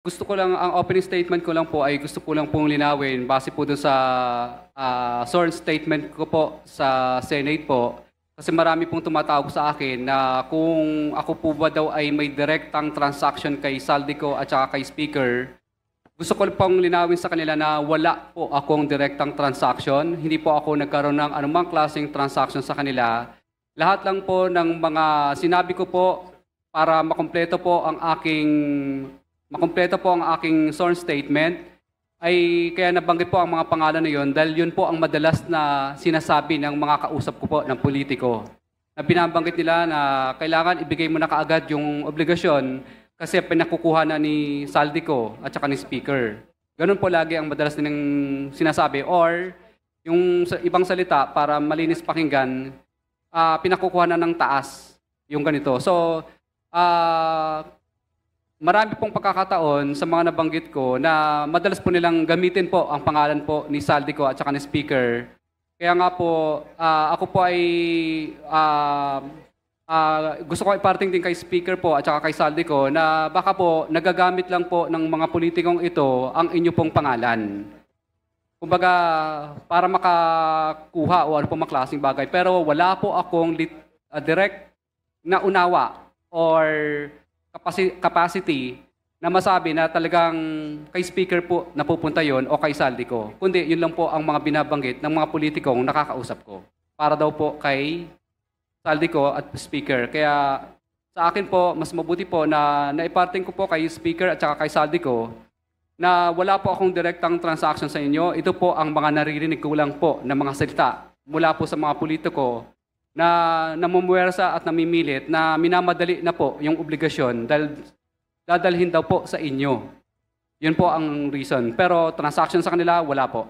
Gusto ko lang, ang opening statement ko lang po ay gusto ko lang pong linawin base po dun sa sworn statement ko po sa Senate po. Kasi marami pong tumatawag sa akin na kung ako po ba daw ay may direktang transaction kay Saldico at saka kay Speaker. Gusto ko pong linawin sa kanila na wala po akong direktang transaction. Hindi po ako nagkaroon ng anumang klaseng transaction sa kanila. Lahat lang po ng mga sinabi ko po para makumpleto po ang aking sworn statement, ay kaya nabanggit po ang mga pangalan na yon dahil yun po ang madalas na sinasabi ng mga kausap ko po ng politiko. Na binabanggit nila na kailangan ibigay mo na kaagad yung obligasyon kasi pinakukuha na ni Saldico at saka ni Speaker. Ganun po lagi ang madalas nilang sinasabi. Or, yung sa ibang salita, para malinis pakinggan, pinakukuha na ng taas yung ganito. So, marami pong pagkakataon sa mga nabanggit ko na madalas po nilang gamitin po ang pangalan po ni Saldico at saka ni Speaker. Kaya nga po, ako po ay gusto ko iparting din kay Speaker po at saka kay Saldico na baka po nagagamit lang po ng mga politikong ito ang inyo pong pangalan. Kumbaga, para makakuha o ano pong maklaseng bagay. Pero wala po akong direct na unawa or capacity na masabi na talagang kay Speaker po napupunta yon o kay Saldico. Kundi yun lang po ang mga binabanggit ng mga politikong nakakausap ko. Para daw po kay Saldico at Speaker. Kaya sa akin po, mas mabuti po na naiparting ko po kay Speaker at saka kay Saldico na wala po akong direktang transaction sa inyo. Ito po ang mga naririnig ko lang po na mga salita mula po sa mga politiko na namumuwersa at namimilit na minamadali na po yung obligasyon dahil dadalhin daw po sa inyo. Yun po ang reason. Pero transaction sa kanila, wala po.